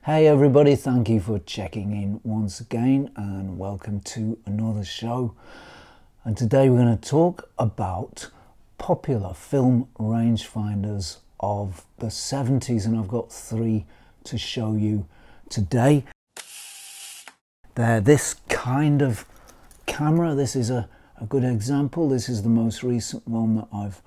Hey everybody, thank you for checking in once again and welcome to another show. And today we're going to talk about popular film rangefinders of the 70s, and I've got three to show you today. They're this kind of camera. This is a good example. This is the most recent one that I've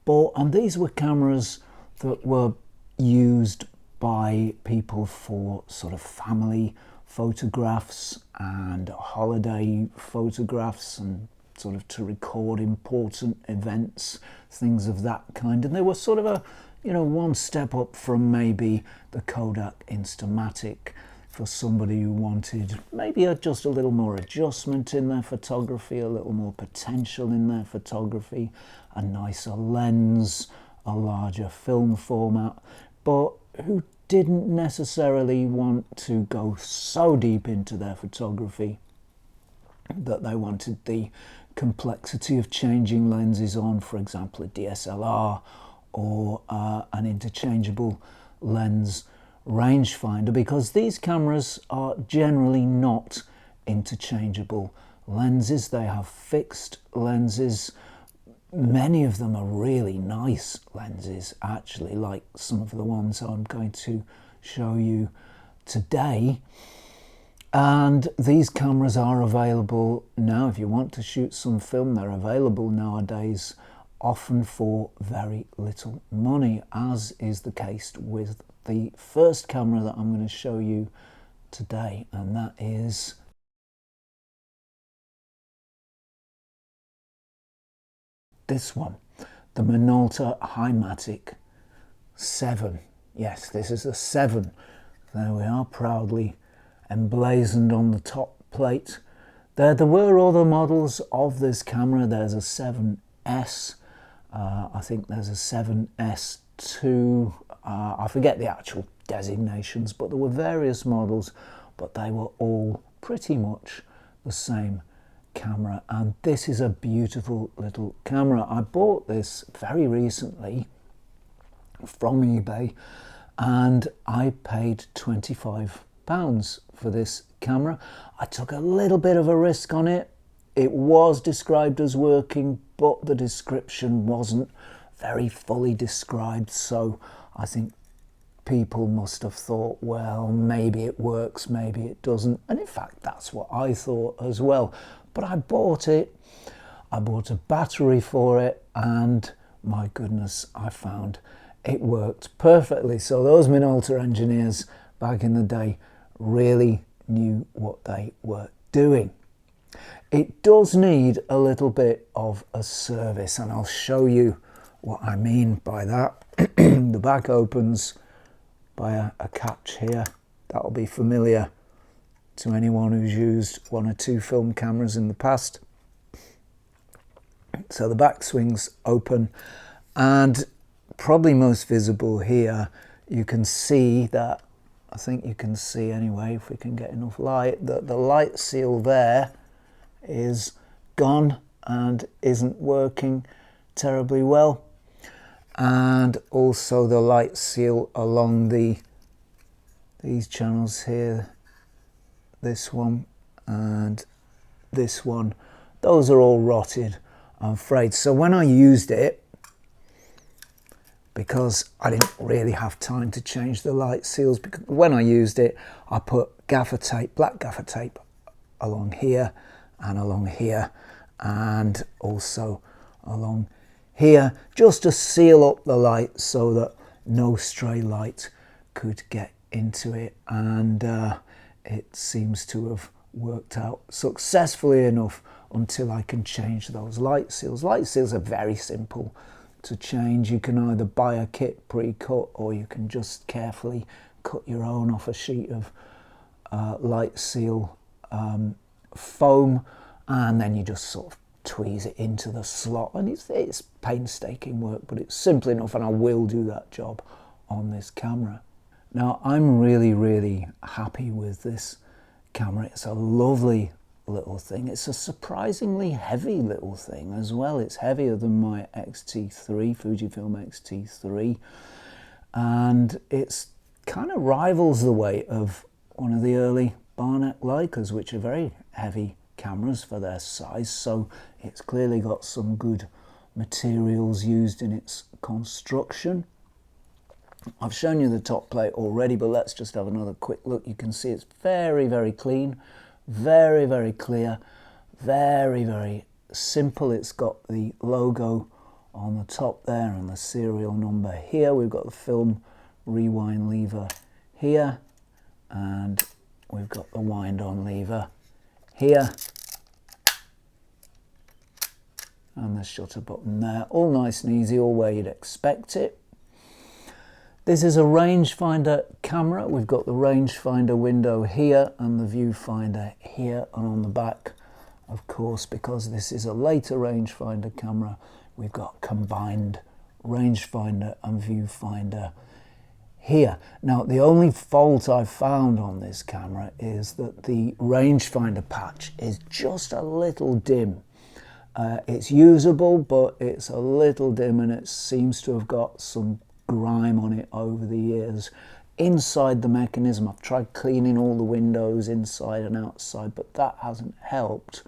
bought, and these were cameras that were used by people for sort of family photographs and holiday photographs and sort of to record important events, things of that kind. And they were sort of a, one step up from maybe the Kodak Instamatic for somebody who wanted maybe just a little more adjustment in their photography, a little more potential in their photography, a nicer lens, a larger film format, but who didn't necessarily want to go so deep into their photography that they wanted the complexity of changing lenses on, for example, a DSLR or an interchangeable lens rangefinder, because these cameras are generally not interchangeable lenses. They have fixed lenses. Many of them are really nice lenses, actually, like some of the ones I'm going to show you today. And these cameras are available now. If you want to shoot some film, they're available nowadays, often for very little money, as is the case with the first camera that I'm going to show you today, and that is this one, the Minolta Hi-Matic 7. Yes, this is a 7. There we are, proudly emblazoned on the top plate. There were other models of this camera. There's a 7S. I think there's a 7S2. I forget the actual designations, but there were various models, but they were all pretty much the same camera. And this is a beautiful little camera. I bought this very recently from eBay, and I paid £25 for this camera. I took a little bit of a risk on it. It was described as working, but the description wasn't very fully described, so I think people must have thought, well, maybe it works, maybe it doesn't. And in fact, that's what I thought as well. But I bought it. I bought a battery for it, and my goodness, I found it worked perfectly. So those Minolta engineers back in the day really knew what they were doing. It does need a little bit of a service, and I'll show you what I mean by that. The back opens by a catch here. That'll be familiar to anyone who's used one or two film cameras in the past. So the back swings open, and probably most visible here, you can see that, I think you can see anyway, if we can get enough light, that the light seal there is gone and isn't working terribly well. And also the light seal along these channels here, this one and this one, those are all rotted, I'm afraid. So when I used it, because I didn't really have time to change the light seals, because when I used it, I put gaffer tape, black gaffer tape, along here and along here, and also along here, just to seal up the light so that no stray light could get into it. And it seems to have worked out successfully enough until I can change those light seals. Light seals are very simple to change. You can either buy a kit pre-cut, or you can just carefully cut your own off a sheet of light seal foam, and then you just sort of tweeze it into the slot, and it's painstaking work, but it's simple enough, and I will do that job on this camera. Now, I'm really happy with this camera. It's a lovely little thing. It's a surprisingly heavy little thing as well. It's heavier than my X-T3, Fujifilm X-T3, and it's kind of rivals the weight of one of the early Barnett Leicas, which are very heavy cameras for their size, so it's clearly got some good materials used in its construction. I've shown you the top plate already, but let's just have another quick look. You can see it's very, very clean, very, very clear, very, very simple. It's got the logo on the top there and the serial number here. We've got the film rewind lever here, and we've got the wind on lever here, and the shutter button there. All nice and easy, all where you'd expect it. This is a rangefinder camera. We've got the rangefinder window here and the viewfinder here, and on the back, of course, because this is a later rangefinder camera, we've got combined rangefinder and viewfinder here. Now, the only fault I've found on this camera is that the rangefinder patch is just a little dim. It's usable, but it's a little dim, and it seems to have got some grime on it over the years. Inside the mechanism, I've tried cleaning all the windows inside and outside, but that hasn't helped.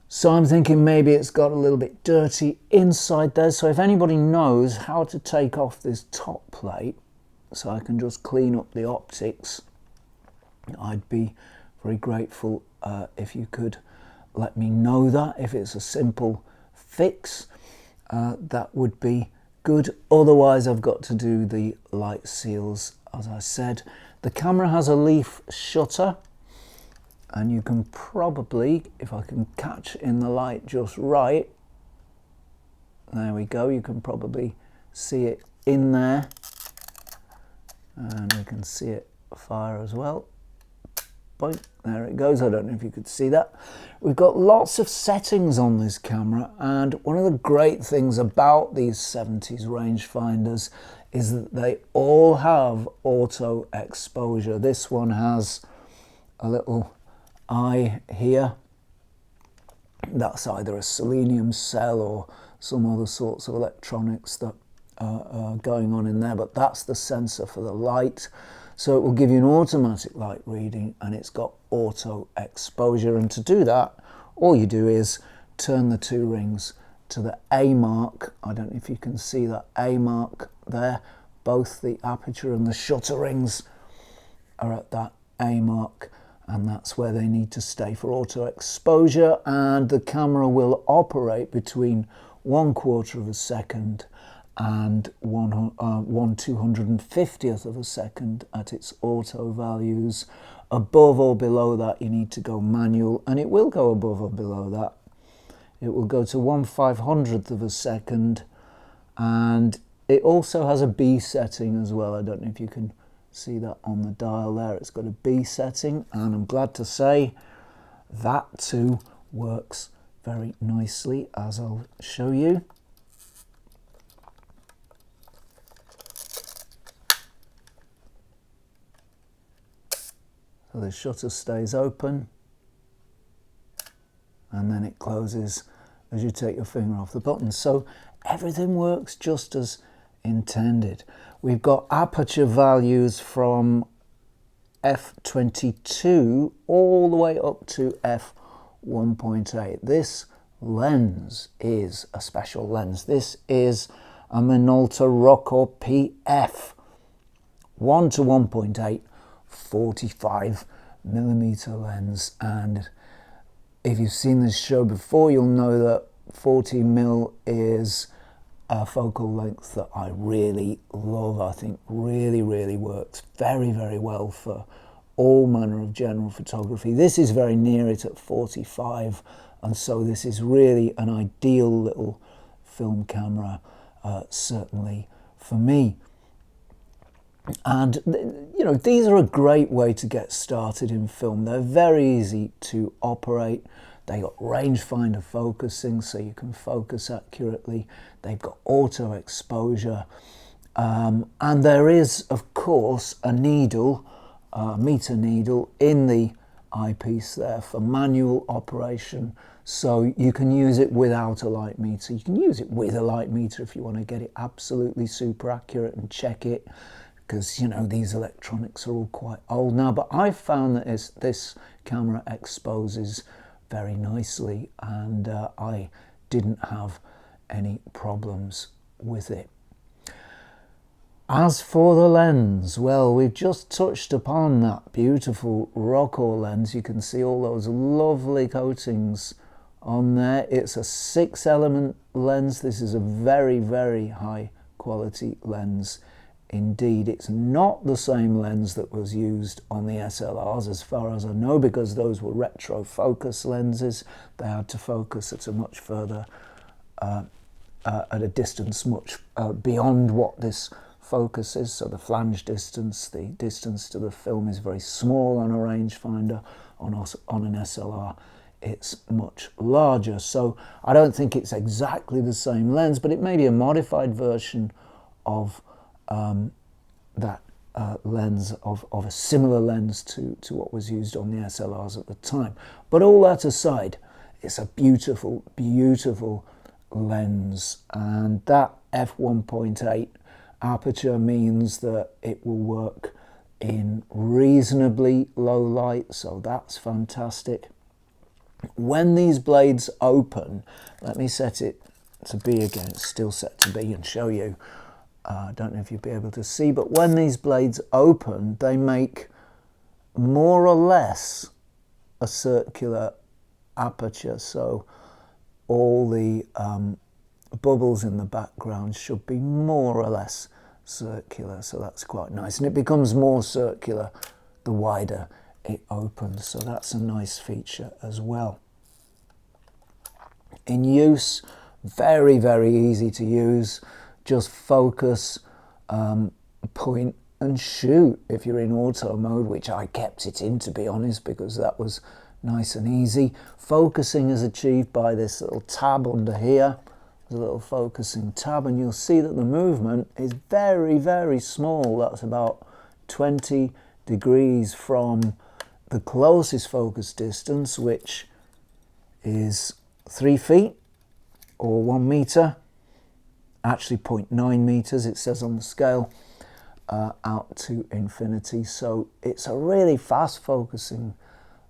So I'm thinking maybe it's got a little bit dirty inside there. So if anybody knows how to take off this top plate so I can just clean up the optics, I'd be very grateful if you could let me know that. If it's a simple fix, that would be good. Otherwise, I've got to do the light seals, as I said. The camera has a leaf shutter, and you can probably, if I can catch in the light just right, there we go, you can probably see it in there, and we can see it fire as well. Boink, there it goes. I don't know if you could see that. We've got lots of settings on this camera, and one of the great things about these 70s rangefinders is that they all have auto exposure. This one has a little eye here. That's either a selenium cell or some other sorts of electronics that are going on in there, but that's the sensor for the light. So it will give you an automatic light reading, and it's got auto exposure. And to do that, all you do is turn the two rings to the A mark. I don't know if you can see that A mark there. Both the aperture and the shutter rings are at that A mark, and that's where they need to stay for auto exposure. And the camera will operate between 1/4 of a second and 1/250th of a second at its auto values. Above or below that, you need to go manual, and it will go above or below that. It will go to 1/500th of a second, and it also has a B setting as well. I don't know if you can see that on the dial there. It's got a B setting, and I'm glad to say that too works very nicely, as I'll show you. So the shutter stays open, and then it closes as you take your finger off the button. So everything works just as intended. We've got aperture values from f/22 all the way up to f/1.8. This lens is a special lens. This is a Minolta Rockor PF 1:1.8 45mm lens, and if you've seen this show before, you'll know that 40mm is a focal length that I really love. I think really works very, very well for all manner of general photography. This is very near it at 45, and so this is really an ideal little film camera, certainly for me. And you know, these are a great way to get started in film. They're very easy to operate. They got rangefinder focusing, so you can focus accurately. They've got auto exposure, and there is, of course, a needle, a meter needle in the eyepiece there for manual operation. So you can use it without a light meter. You can use it with a light meter if you want to get it absolutely super accurate and check it because, you know, these electronics are all quite old now. But I found that this camera exposes very nicely, and I didn't have any problems with it. As for the lens, well, we've just touched upon that beautiful Rockall lens. You can see all those lovely coatings on there. It's a 6-element lens. This is a very, very high quality lens indeed. It's not the same lens that was used on the SLRs as far as I know, because those were retro focus lenses. They had to focus at a much further at a distance much beyond what this focus is. So the flange distance, the distance to the film, is very small on a rangefinder. On an SLR it's much larger, so I don't think it's exactly the same lens, but it may be a modified version of that lens, of a similar lens to what was used on the SLRs at the time. But all that aside, it's a beautiful, beautiful lens, and that f1.8 aperture means that it will work in reasonably low light, so that's fantastic. When these blades open, let me set it to B again, it's still set to B, and show you. I don't know if you'll be able to see, but when these blades open, they make more or less a circular aperture, so all the bubbles in the background should be more or less circular, so that's quite nice, and it becomes more circular the wider it opens, so that's a nice feature as well. In use, very, very easy to use. Just focus, point and shoot if you're in auto mode, which I kept it in, to be honest, because that was nice and easy. Focusing is achieved by this little tab under here. There's a little focusing tab, and you'll see that the movement is very, very small. That's about 20 degrees from the closest focus distance, which is 3 feet or 1 meter, actually 0.9 meters it says on the scale, out to infinity. So it's a really fast focusing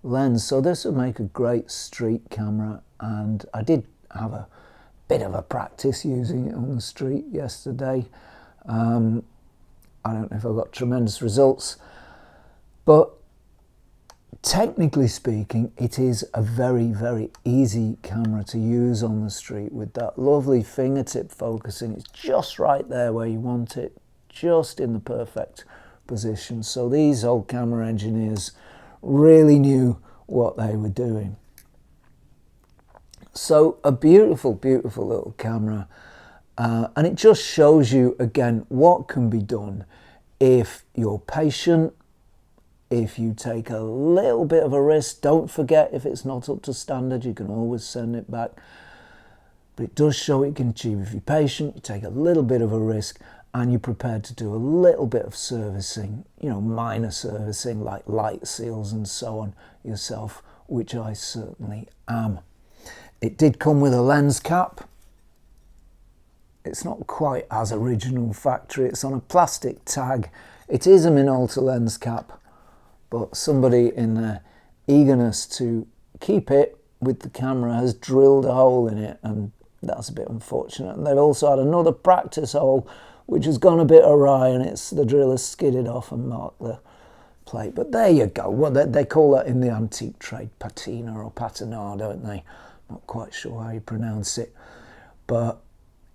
lens, so this would make a great street camera, and I did have a bit of a practice using it on the street yesterday. I don't know if I got tremendous results, but technically speaking, it is a very, very easy camera to use on the street with that lovely fingertip focusing. It's just right there where you want it, just in the perfect position. So these old camera engineers really knew what they were doing. So a beautiful, beautiful little camera, and it just shows you again what can be done if you're patient, if you take a little bit of a risk. Don't forget, if it's not up to standard, you can always send it back. But it does show it can achieve if you're patient, you take a little bit of a risk, and you're prepared to do a little bit of servicing, you know, minor servicing like light seals and so on yourself, which I certainly am. It did come with a lens cap. It's not quite as original factory. It's on a plastic tag. It is a Minolta lens cap, but somebody in their eagerness to keep it with the camera has drilled a hole in it, and that's a bit unfortunate. And they've also had another practice hole which has gone a bit awry, and the drill has skidded off and marked the plate. But there you go. Well, they call that in the antique trade patina or patina, don't they? Not quite sure how you pronounce it, but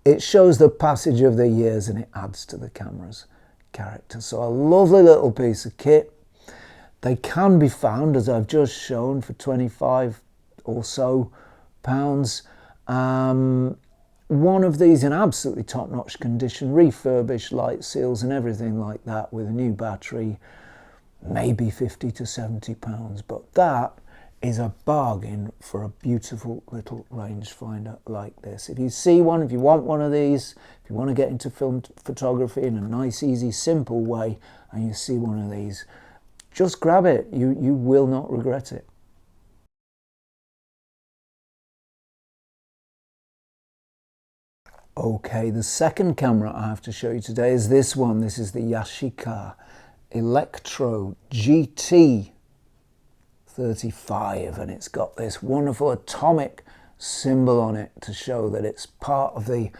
it shows the passage of the years, and it adds to the camera's character. So a lovely little piece of kit. They can be found, as I've just shown, for 25 or so pounds. One of these in absolutely top-notch condition, refurbished light seals and everything like that, with a new battery, maybe 50 to 70 pounds. But that is a bargain for a beautiful little rangefinder like this. If you see one, if you want one of these, if you want to get into film photography in a nice, easy, simple way, and you see one of these, just grab it. You will not regret it. Okay, the second camera I have to show you today is this one. This is the Yashica Electro GT35, and it's got this wonderful atomic symbol on it to show that it's part of the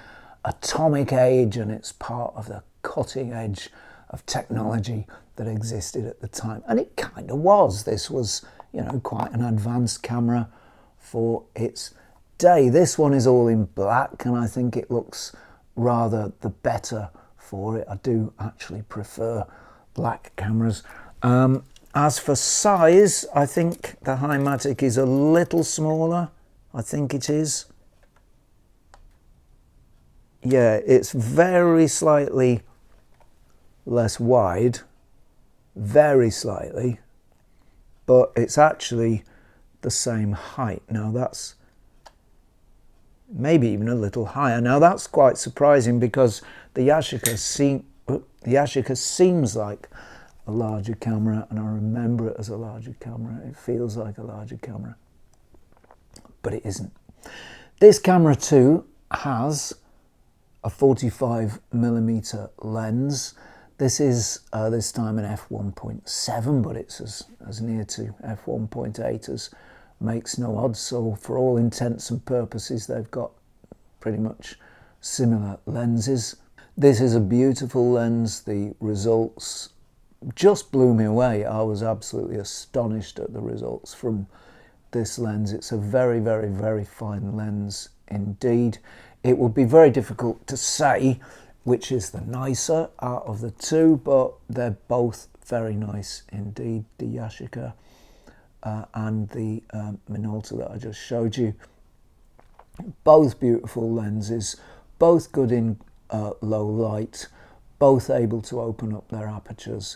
atomic age and it's part of the cutting edge of technology that existed at the time. And it kind of was. This was, you know, quite an advanced camera for its day. This one is all in black, and I think it looks rather the better for it. I do actually prefer black cameras. As for size, I think the Hi-Matic is a little smaller. I think it is. Yeah, it's very slightly less wide, very slightly, but it's actually the same height. Now that's maybe even a little higher. Now that's quite surprising because the Yashica seems like a larger camera, and I remember it as a larger camera. It feels like a larger camera, but it isn't. This camera too has a 45mm lens. This is this time an f1.7, but it's as near to f1.8 as makes no odds. So for all intents and purposes, they've got pretty much similar lenses. This is a beautiful lens. The results just blew me away. I was absolutely astonished at the results from this lens. It's a very, very, very fine lens indeed. It would be very difficult to say which is the nicer out of the two, but they're both very nice indeed. The Yashica and the Minolta that I just showed you. Both beautiful lenses, both good in low light, both able to open up their apertures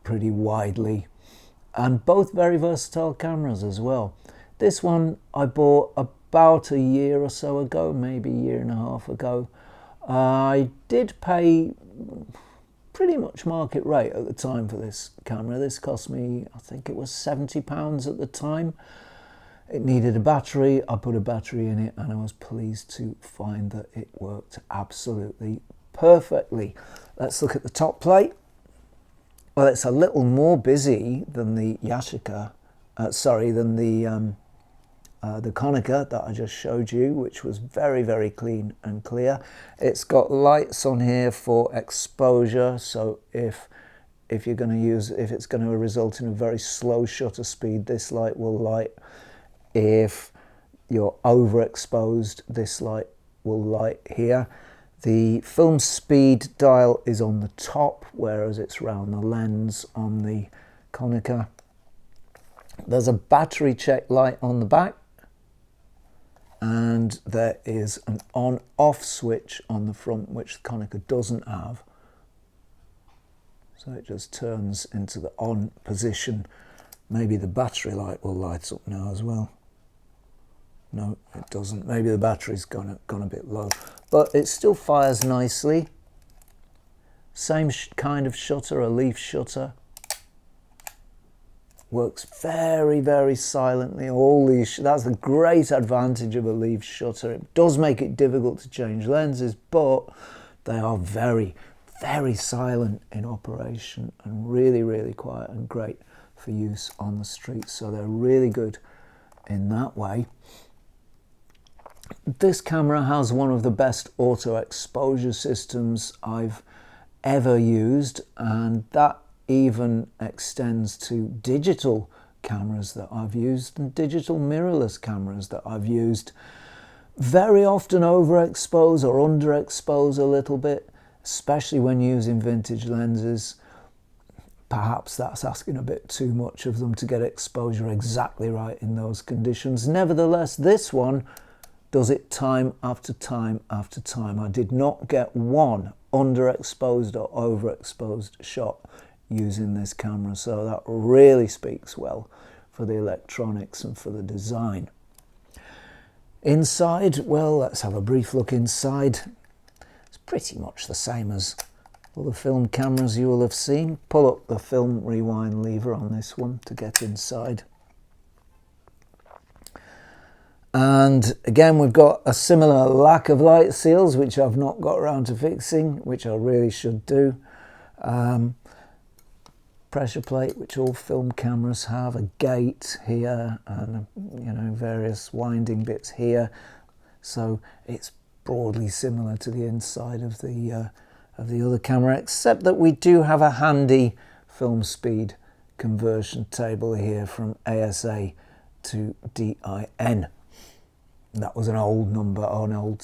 pretty widely, and both very versatile cameras as well. This one I bought about a year or so ago, maybe a year and a half ago. I did pay pretty much market rate at the time for this camera. This cost me, I think it was £70 at the time. It needed a battery. I put a battery in it, and I was pleased to find that it worked absolutely perfectly. Let's look at the top plate. Well, it's a little more busy than the Yashica, than the Konica that I just showed you, which was very, very clean and clear. It's got lights on here for exposure, so if you're going to use, if it's going to result in a very slow shutter speed, this light will light. If you're overexposed, this light will light here. The film speed dial is on the top, whereas it's round the lens on the Konica. There's a battery check light on the back, and there is an on-off switch on the front, which the Konica doesn't have. So it just turns into the on position. Maybe the battery light will light up now as well. No, it doesn't. Maybe the battery's gone a bit low, but it still fires nicely. Same kind of shutter, a leaf shutter. Works very, very silently. All these, that's the great advantage of a leaf shutter. It does make it difficult to change lenses, but they are very, very silent in operation and really, really quiet and great for use on the street. So they're really good in that way. This camera has one of the best auto exposure systems I've ever used, and that even extends to digital cameras that I've used and digital mirrorless cameras that I've used. Very often overexpose or underexpose a little bit, especially when using vintage lenses. Perhaps that's asking a bit too much of them to get exposure exactly right in those conditions. Nevertheless, this one does it time after time after time. I did not get one underexposed or overexposed shot using this camera, so that really speaks well for the electronics and for the design. Inside, well, let's have a brief look inside. It's pretty much the same as all the film cameras you will have seen. Pull up the film rewind lever on this one to get inside. And again, we've got a similar lack of light seals, which I've not got around to fixing, which I really should do. Pressure plate, which all film cameras have, a gate here, and various winding bits here. So it's broadly similar to the inside of the other camera, except that we do have a handy film speed conversion table here from ASA to DIN. That was an old number, or an old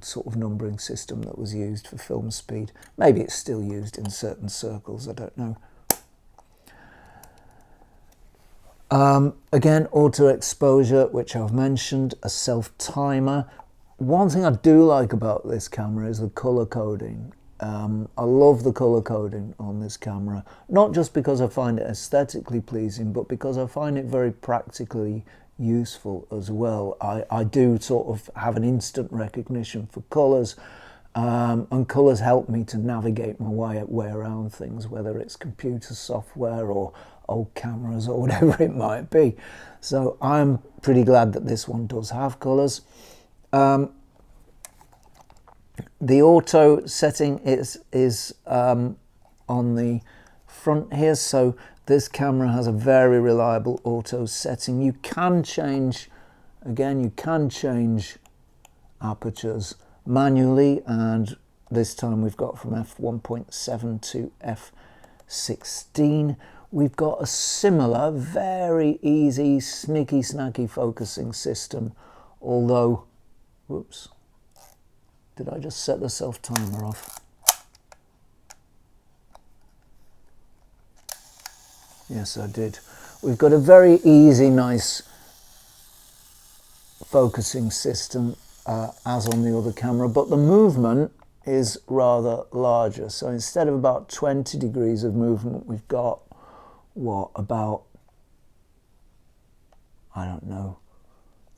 sort of numbering system that was used for film speed. Maybe it's still used in certain circles, I don't know. Again, auto exposure, which I've mentioned, a self timer. One thing I do like about this camera is the color coding. I love the color coding on this camera, not just because I find it aesthetically pleasing, but because I find it very practically useful as well. I do sort of have an instant recognition for colors, and colors help me to navigate my way around things, whether it's computer software or old cameras or whatever it might be. So I'm pretty glad that this one does have colors. The auto setting is on the front here, so this camera has a very reliable auto setting. You can change, again, you can change apertures manually, and this time we've got from f1.7 to f16. We've got a similar, very easy, snacky focusing system, although, whoops, did I just set the self timer off? Yes, I did. We've got a very easy, nice focusing system as on the other camera, but the movement is rather larger. So instead of about 20 degrees of movement, we've got, what, about, I don't know,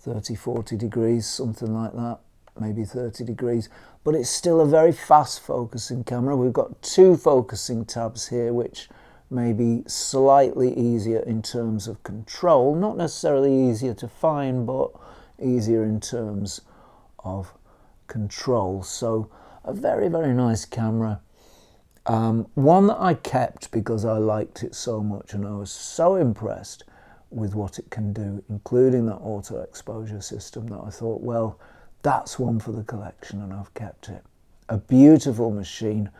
30, 40 degrees, something like that, maybe 30 degrees. But it's still a very fast focusing camera. We've got two focusing tabs here, which may be slightly easier in terms of control, not necessarily easier to find, but easier in terms of control. So a very, very nice camera. One that I kept because I liked it so much and I was so impressed with what it can do, including that auto exposure system, that I thought, well, that's one for the collection, and I've kept it. A beautiful machine.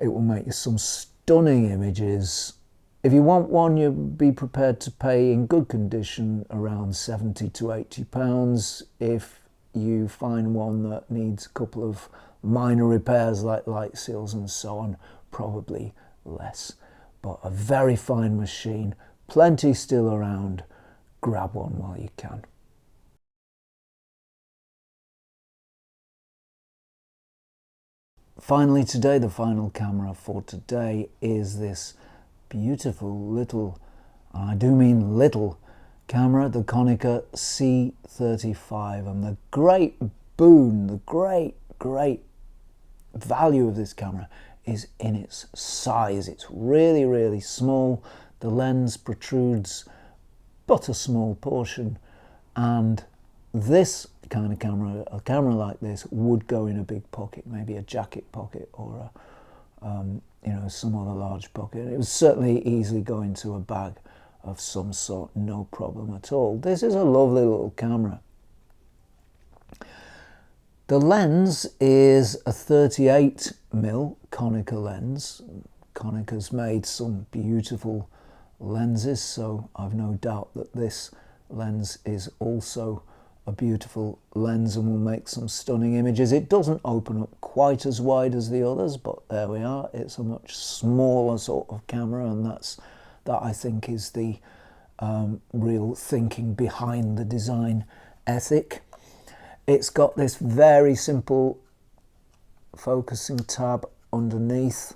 It will make you some stunning images. If you want one, you'll be prepared to pay in good condition around 70 to 80 pounds. If you find one that needs a couple of minor repairs like light seals and so on, probably less. But a very fine machine, plenty still around. Grab one while you can. Finally today, the final camera for today is this beautiful little, and I do mean little, camera, the Konica C35. And the great boon, the great value of this camera is in its size. It's really, really small. The lens protrudes but a small portion, and this kind of camera, a camera like this, would go in a big pocket, maybe a jacket pocket or a, some other large pocket. It would certainly easily go into a bag of some sort, no problem at all. This is a lovely little camera. The lens is a 38mm Konica lens. Konica's made some beautiful lenses, so I've no doubt that this lens is also a beautiful lens and will make some stunning images. It doesn't open up quite as wide as the others, but there we are. It's a much smaller sort of camera, and that I think is the real thinking behind the design ethic. It's got this very simple focusing tab underneath.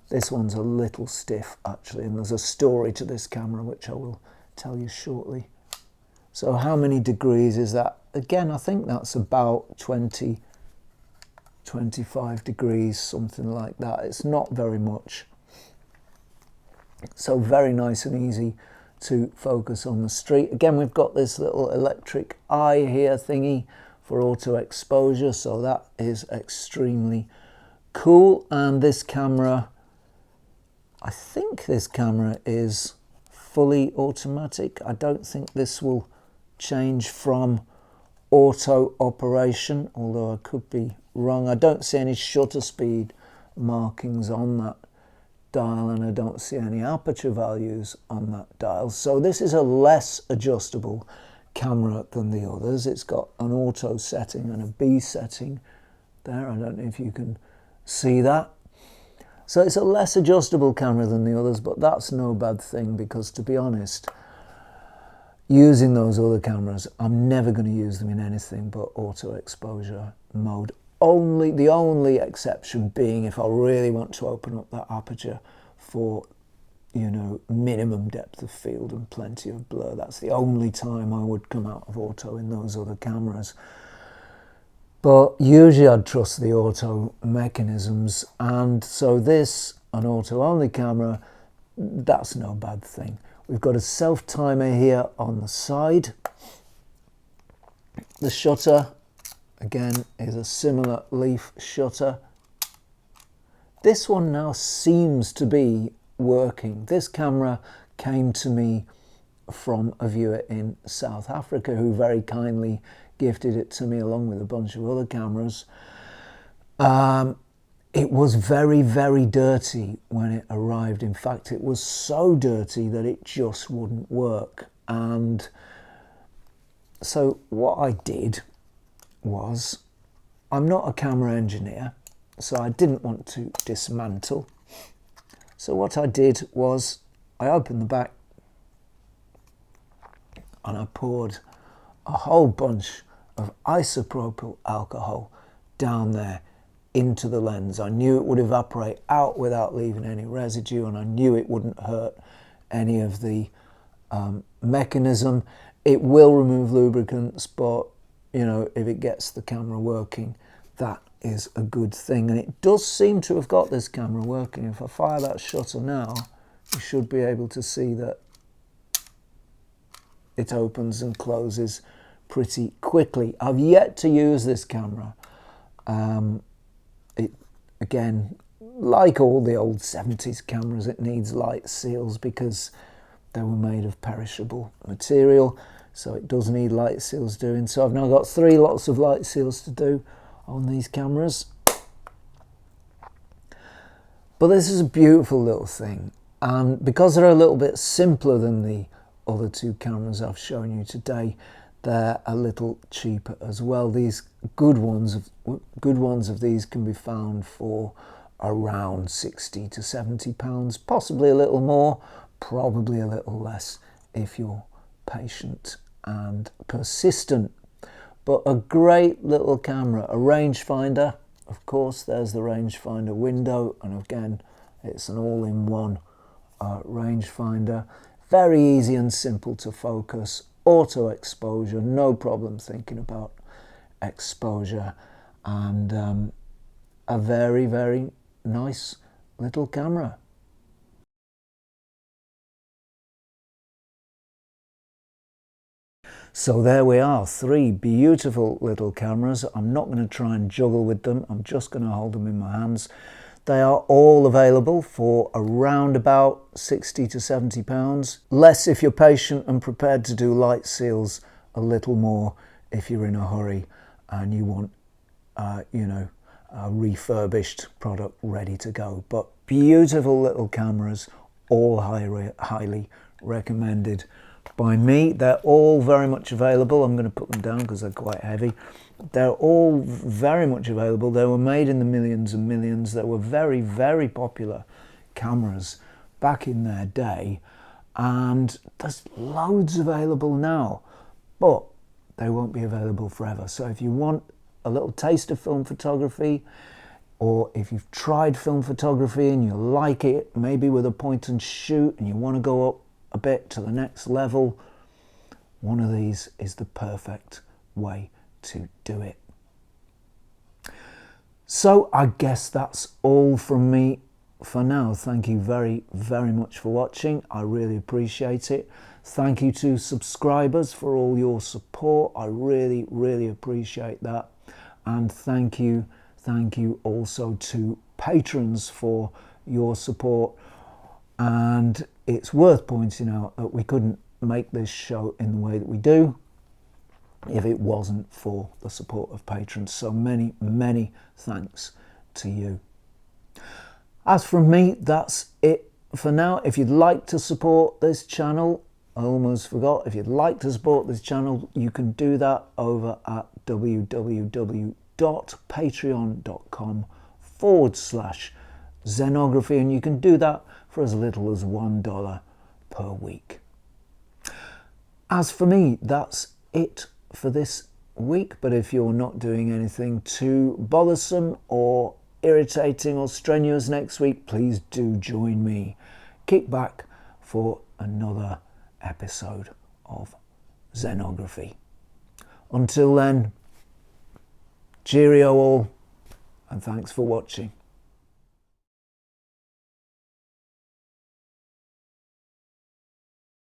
This one's a little stiff actually, and there's a story to this camera which I will tell you shortly. So how many degrees is that? Again, I think that's about 20, 25 degrees, something like that. It's not very much. So very nice and easy to focus on the street. Again, we've got this little electric eye here thingy for auto exposure, so that is extremely cool. And this camera, I think this camera is fully automatic. I don't think this will change from auto operation, although I could be wrong. I don't see any shutter speed markings on that dial, and I don't see any aperture values on that dial. So this is a less adjustable camera than the others. It's got an auto setting and a B setting there. I don't know if you can see that. So it's a less adjustable camera than the others, but that's no bad thing, because to be honest, using those other cameras, I'm never going to use them in anything but auto exposure mode. The only exception being if I really want to open up that aperture for, you know, minimum depth of field and plenty of blur. That's the only time I would come out of auto in those other cameras. But usually I'd trust the auto mechanisms, and so this, an auto only camera, that's no bad thing. We've got a self timer here on the side. The shutter, again, is a similar leaf shutter. This one now seems to be working. This camera came to me from a viewer in South Africa who very kindly gifted it to me along with a bunch of other cameras. It was very, very dirty when it arrived. In fact, it was so dirty that it just wouldn't work. And so what I did was, I'm not a camera engineer, so I didn't want to dismantle. So what I did was, I opened the back and I poured a whole bunch of isopropyl alcohol down there into the lens. I knew it would evaporate out without leaving any residue, and I knew it wouldn't hurt any of the mechanism. It will remove lubricants, but you know, if it gets the camera working, that is a good thing. And it does seem to have got this camera working. If I fire that shutter now, you should be able to see that it opens and closes pretty quickly. I've yet to use this camera. Again, like all the old 70s cameras, it needs light seals because they were made of perishable material, so it does need light seals doing. So I've now got 3 lots of light seals to do on these cameras. But this is a beautiful little thing, and because they're a little bit simpler than the other 2 cameras I've shown you today, they're a little cheaper as well. These good ones of these can be found for around 60 to 70 pounds, possibly a little more, probably a little less if you're patient and persistent. But a great little camera, a rangefinder. Of course, there's the rangefinder window, and again, it's an all-in-one rangefinder. Very easy and simple to focus. Auto exposure, no problem thinking about exposure, and a very, very nice little camera. So there we are, 3 beautiful little cameras. I'm not going to try and juggle with them, I'm just going to hold them in my hands. They are all available for around about 60 to 70 pounds. Less if you're patient and prepared to do light seals, a little more if you're in a hurry and you want, you know, a refurbished product ready to go. But beautiful little cameras, all highly recommended by me. They're all very much available. I'm going to put them down because they're quite heavy. They're all very much available. They were made in the millions and millions. They were very, very popular cameras back in their day, and there's loads available now, but they won't be available forever. So if you want a little taste of film photography, or if you've tried film photography and you like it, maybe with a point and shoot, and you want to go up a bit to the next level, one of these is the perfect way to do it. So I guess that's all from me for now, thank you very, very much for watching. I really appreciate it. Thank you to subscribers for all your support. I really, really appreciate that. And thank you also to patrons for your support. And it's worth pointing out that we couldn't make this show in the way that we do if it wasn't for the support of patrons. So many, many thanks to you. As from me, that's it for now. If you'd like to support this channel, I almost forgot, if you'd like to support this channel, you can do that over at www.patreon.com/Zenography, and you can do that for as little as $1 per week. As for me, that's it for this week, but if you're not doing anything too bothersome or irritating or strenuous next week, please do join me. Kick back for another episode of Zenography. Until then, cheerio all, and thanks for watching.